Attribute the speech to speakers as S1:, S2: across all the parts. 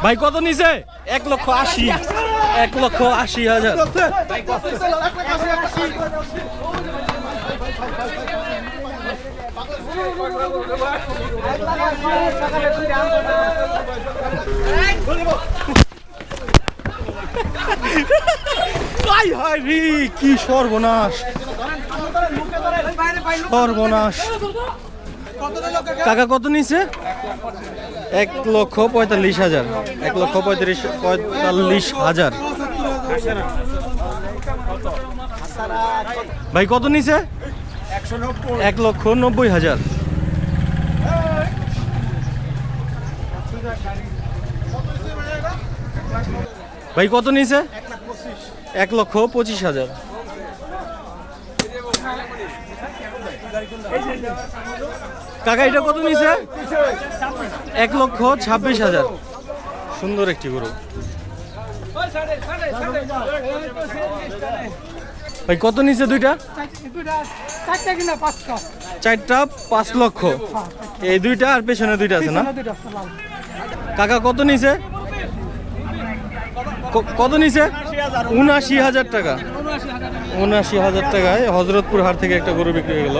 S1: ভাই কত নিছে? 1,80,000। 1,80,000। কি সর্বনাশ, সর্বনাশ। কাকা কত নিছে? 1,45,000। 1,45,000। ভাই কত নিছে? 1,90,000। ভাই কত নিছে? 1,25,000। কাকা এটা কত নিছে? 1,26,000। সুন্দর একটি গরু। ভাই কত নিছে দুইটা? চারটা 5 লক্ষ। এই দুইটা আর পেছনে দুইটা আছে না? কাকা কত নিছে? কত নিছে? 79,000 টাকা। 79,000 টাকায় হজরতপুর হাট থেকে একটা গরু বিক্রি হয়ে গেল।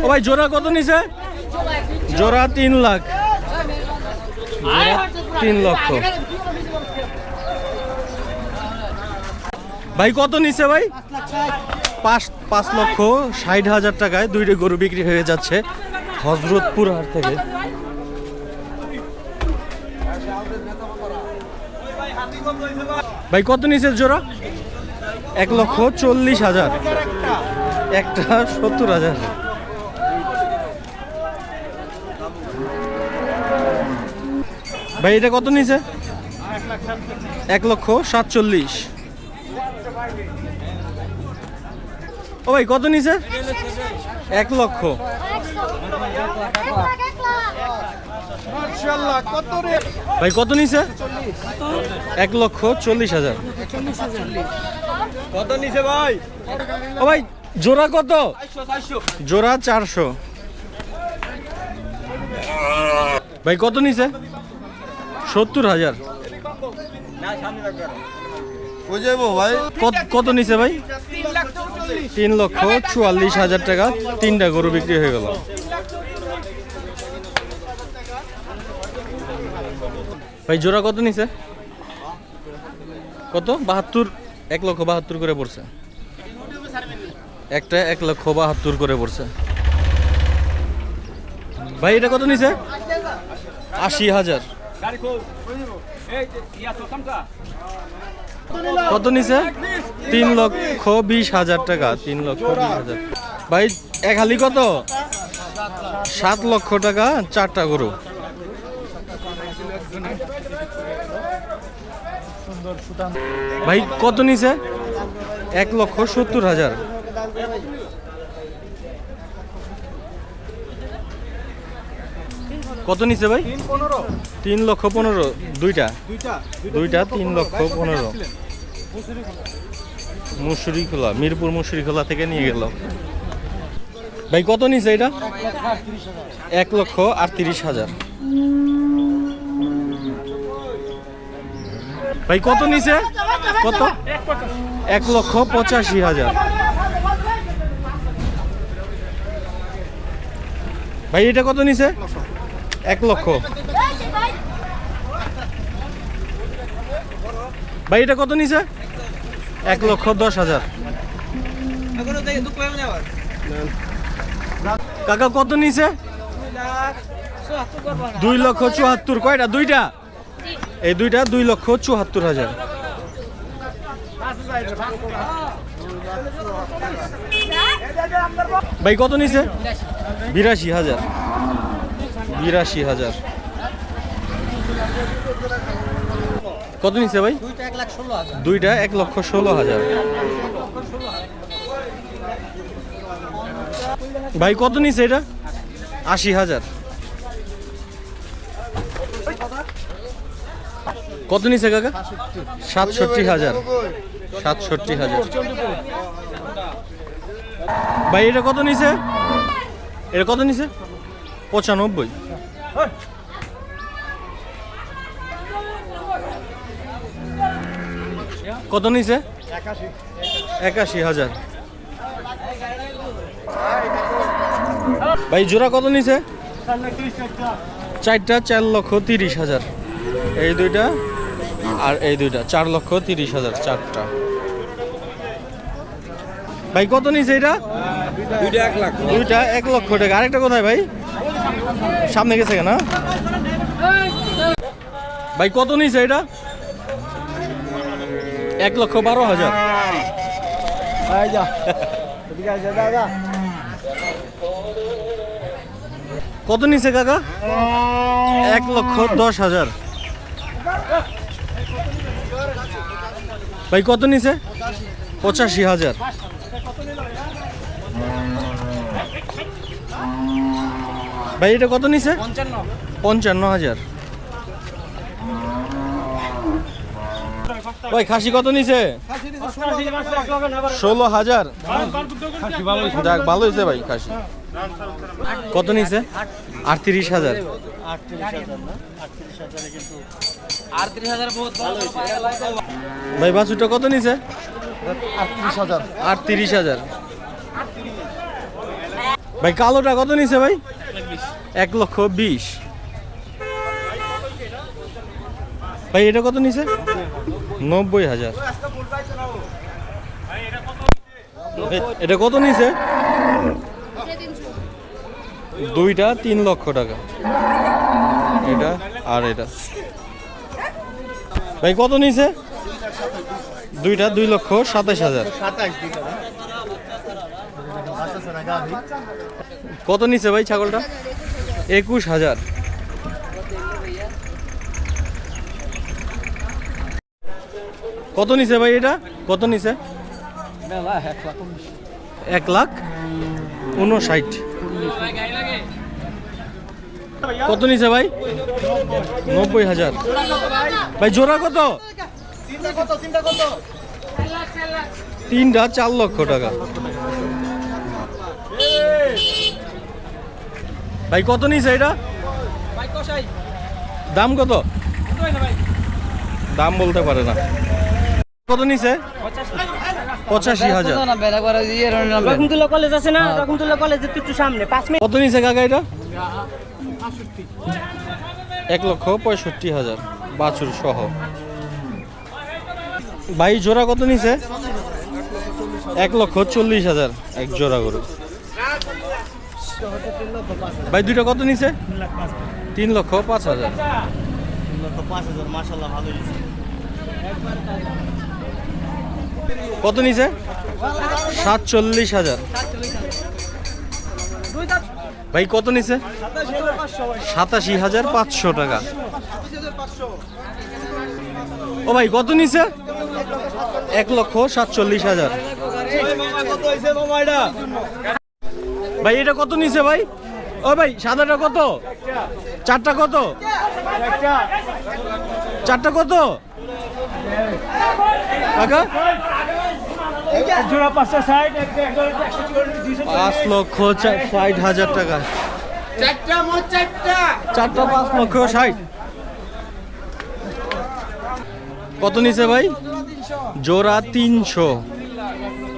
S1: ও ভাই জোড়া কত নিছে? জোড়া 3 লাখ। 3 লক্ষ। ভাই কত নিছে ভাই? 5,60,000 টাকায় দুইটা গরু বিক্রি হয়ে যাচ্ছে হজরতপুর হাট থেকে। ভাই কত নিছে জোড়া? 1,40,000। একটা 70,000। ভাই এটা কত নিছে? 1,47,000। ও ভাই কত নিছে? 1 লক্ষ। ভাই কত নিছে? 1,40,000।
S2: কত নিছে ভাই?
S1: ও ভাই জোড়া কত? জোড়া 400। ভাই কত নিছে? 70,000। কত নিছে ভাই? 3,44,000 টাকা। তিনটা গরু বিক্রি হয়ে গেল। ভাই জোড়া কত নিছে? কত? 72। 1,72,000 করে পড়ছে। একটা 1,72,000 করে পড়ছে। ভাই এটা কত নিছে? 80,000। কত নিছে? 3,20,000 টাকা। 3,20,000। ভাই এক হালি কত? 7 লক্ষ টাকা 4টা গরু। ভাই কত নিছে? 1,70,000। কত নিছে ভাই? 3,15,000। দুইটা 3,15,000। মুসুরিখোলা, মিরপুর মুসুরিখোলা থেকে নিয়ে গেল। ভাই কত নিছে এটা? 1,38,000। ভাই কত নিছে? কত? 1,85,000। ভাই এটা কত নিছে? 1 লক্ষ। ভাই এটা কত নিছে? 1,10,000। কাকা কত নিছে? 2,74,000। কয়টা? দুইটা। এই দুইটা 2,74,000। ভাই কত নিছে? 82,000। 82,000। কত নিছে ভাই? দুইটা 1,16,000। ভাই কত নিছে এটা? 80,000। কত নিছে কাকা? 67,000। 67,000। ভাই এটা কত নিছে? এটা কত নিছে? 95। কত নিছে? 81,000। ভাই জোড়া কত নিছে? চারটা 4,30,000। এই দুইটা আর এই দুইটা 4,30,000 চারটা। ভাই কত নিছে এটা?
S2: দুইটা 1 লাখ।
S1: দুইটা 1 লক্ষ টাকা। আরেকটা কোথায় ভাই? সামনে গেছে কেন? ভাই কত নিছে এটা? 1,12,000। কত নিছে কাকা? 1,10,000। ভাই কত নিছে? 85,000। ভাই এটা কত নিছে? 55,000। ভাই খাসি কত নিছে? 16,000। যাক ভালো হয়েছে ভাই খাসি। কত নিছে? 38,000। ভাই বাছুরটা কত নিছে? 38,000। ভাই কালোটা কত নিছে ভাই? 1,20,000। ভাই এটা কত নিছে? 90,000। এটা কত নিছে? দুইটা 3 লক্ষ টাকা। এটা আর এটা। ভাই কত নিছে? দুইটা 2,27,000। কত নিছে ভাই ছাগলটা? 21,000। কত নিছে ভাই এটা? কত নিছে? 1,59,000। কত নিছে ভাই? 90,000। ভাই জোড়া কত? তিনটা 4 লক্ষ টাকা। ভাই কত নিছে এটা? দাম কত? দাম বলতে পারে না। কত নিছে? 85,000।
S3: রকমতুল্লাহ কলেজ আছে না, রকমতুল্লাহ কলেজের একটু সামনে 5 মিনিট।
S1: কত নিছে কাকা এটা? 1,65,000 বাছুর সহ। ভাই জোড়া কত নিছে? 1,40,000 এক জোড়া গরু। ভাই দুইটা কত নিছে? 3,05,000। কত নিছে? 47,000। ভাই কত নিছে? 87,500 টাকা। ও ভাই কত নিছে? 1,47,000। ভাই এটা কত নিছে ভাই? ও ভাই সাদাটা কত? চারটা কত? চারটা কত কাকা? 5,60,000 টাকা। চারটা 5,60,000। কত নিছে ভাই? জোড়া 300।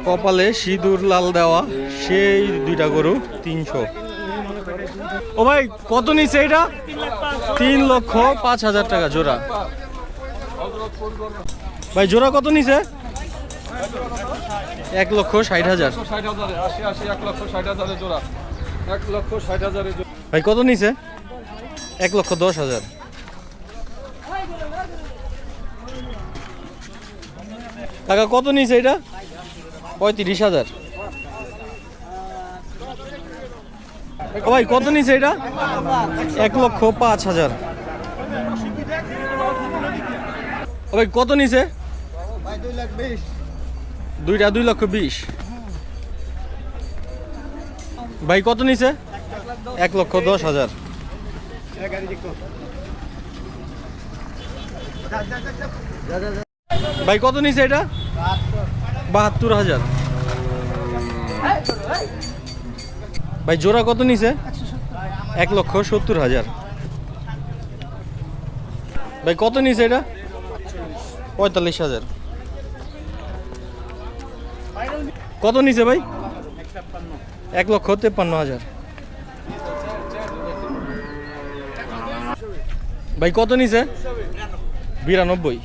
S1: কপালে সিঁদুর লাল দেওয়া সেই দুইটা গরু 300। ও ভাই কত নিছে এটা? 3,05,000 টাকা জোড়া। ভাই জোড়া কত নিছে? 1,60,000। ভাই কত নিছে? 1,10,000। টাকা কত নিছে এটা? 35,000। ভাই কত নিছে এটা? 1,05,000। ভাই কত নিছে? দুইটা 2,20,000। ভাই কত নিছে? 1,10,000। ভাই কত নিছে এটা? 72,000। ভাই জোড়া কত নিছে? 1,70,000। ভাই কত নিছে এটা? 45,000। কত নিছে ভাই? 1,53,000। ভাই কত নিছে? 92।